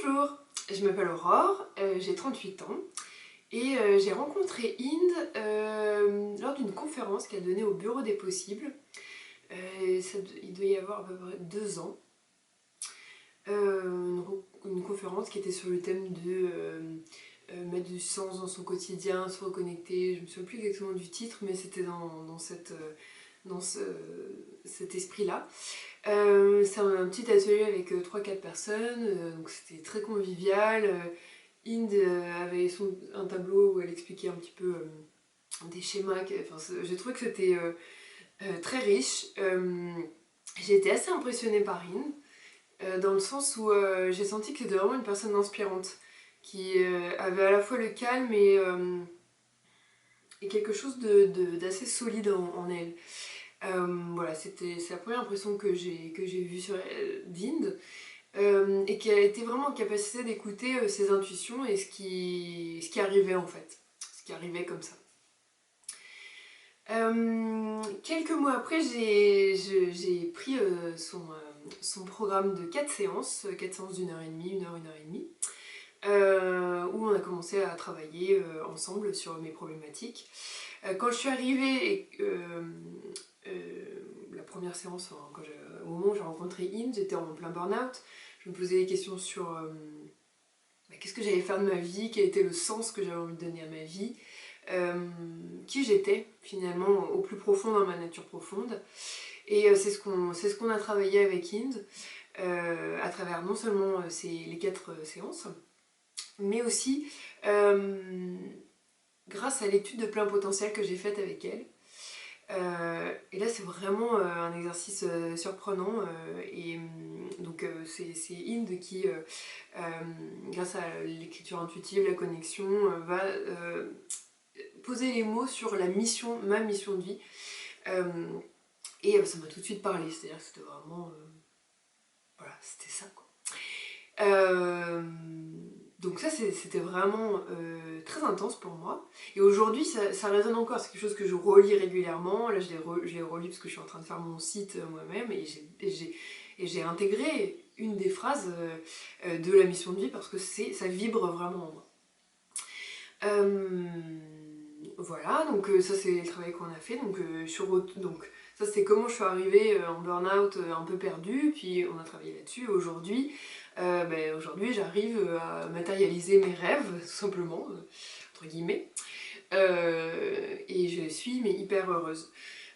Bonjour, je m'appelle Aurore, j'ai 38 ans et j'ai rencontré Inde lors d'une conférence qu'elle donnait au Bureau des Possibles. Il doit y avoir à peu près 2 ans. Une conférence qui était sur le thème de mettre du sens dans son quotidien, se reconnecter. Je me souviens plus exactement du titre, mais c'était dans cet esprit-là. C'est un petit atelier avec 3-4 personnes, donc c'était très convivial. Inde avait un tableau où elle expliquait un petit peu des schémas. J'ai trouvé que c'était très riche. J'ai été assez impressionnée par Inde, dans le sens où j'ai senti que c'était vraiment une personne inspirante, qui avait à la fois le calme et quelque chose d'assez solide en elle. Voilà, c'est la première impression que j'ai vue sur d'Inde, et qui a été vraiment en capacité d'écouter ses intuitions et ce qui arrivait en fait, ce qui arrivait comme ça. Quelques mois après, j'ai pris son programme de 4 séances, 4 séances d'1 heure et demie, 1 heure, 1 heure et demie, où on a commencé à travailler ensemble sur mes problématiques. Quand je suis arrivée, la première séance, au moment où j'ai rencontré Inde, j'étais en plein burn-out. Je me posais des questions sur qu'est-ce que j'allais faire de ma vie, quel était le sens que j'avais envie de donner à ma vie, qui j'étais finalement au plus profond dans ma nature profonde. Et c'est ce qu'on a travaillé avec Inde, à travers non seulement les 4 séances, mais aussi grâce à l'étude de plein potentiel que j'ai faite avec elle. Et là c'est vraiment un exercice surprenant, et donc c'est Inde qui, grâce à l'écriture intuitive, la connexion, va poser les mots sur ma mission de vie, et ça m'a tout de suite parlé, c'est-à-dire que c'était vraiment voilà, c'était ça quoi. Donc ça c'était vraiment très intense pour moi, et aujourd'hui ça résonne encore, c'est quelque chose que je relis régulièrement. Là je les relis parce que je suis en train de faire mon site moi-même, et j'ai intégré une des phrases de la mission de vie parce que ça vibre vraiment en moi. Voilà, donc ça c'est le travail qu'on a fait, donc ça c'est comment je suis arrivée en burn-out un peu perdue, puis on a travaillé là-dessus. Aujourd'hui, j'arrive à matérialiser mes rêves, tout simplement, entre guillemets, et je suis hyper heureuse.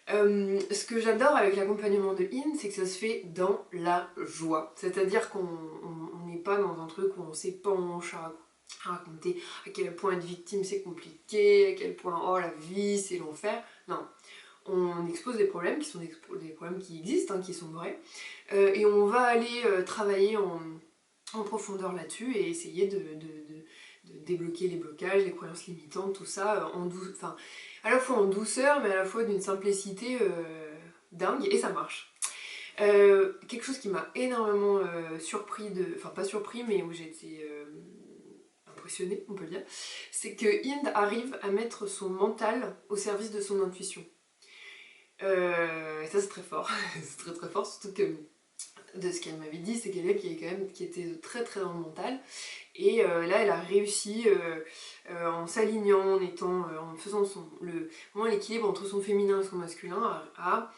Ce que j'adore avec l'accompagnement de Inde, c'est que ça se fait dans la joie, c'est-à-dire qu'on n'est pas dans un truc où on s'épanche à raconter à quel point être victime c'est compliqué, à quel point oh la vie c'est l'enfer. Non, on expose des problèmes qui sont des problèmes qui existent, hein, qui sont vrais, et on va aller travailler en profondeur là-dessus et essayer de débloquer les blocages, les croyances limitantes, tout ça, à la fois en douceur, mais à la fois d'une simplicité dingue, et ça marche. Quelque chose qui m'a énormément surpris, enfin pas surpris, mais où j'ai été impressionnée, on peut le dire, c'est que Inde arrive à mettre son mental au service de son intuition. Et ça c'est très fort, c'est très très fort, surtout que de ce qu'elle m'avait dit, c'est quelqu'un qui était très très dans le mental, et là elle a réussi en s'alignant, en faisant vraiment l'équilibre entre son féminin et son masculin, à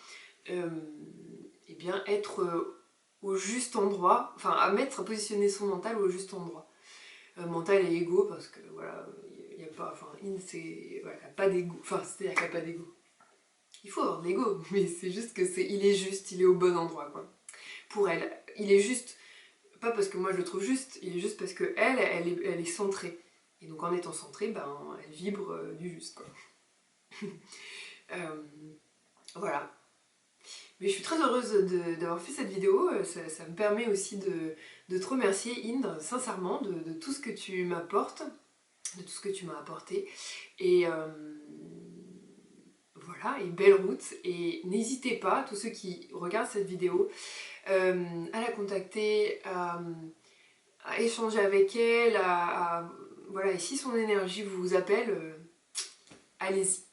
eh bien être au juste endroit, enfin à positionner son mental au juste endroit. Mental et ego, parce que voilà, il n'y a pas, enfin Inde voilà, il n'y a pas d'ego, enfin c'est-à-dire qu'il n'y a pas d'ego. Il faut avoir de l'ego, mais c'est juste que il est au bon endroit quoi. Pour elle, il est juste, pas parce que moi je le trouve juste, il est juste parce que elle est centrée. Et donc en étant centrée, ben, elle vibre du juste quoi. Voilà. Mais je suis très heureuse d'avoir fait cette vidéo, ça me permet aussi de te remercier Inde, sincèrement, de tout ce que tu m'apportes, de tout ce que tu m'as apporté, et voilà, et belle route, et n'hésitez pas, tous ceux qui regardent cette vidéo, à la contacter, à échanger avec elle, voilà, et si son énergie vous appelle, allez-y.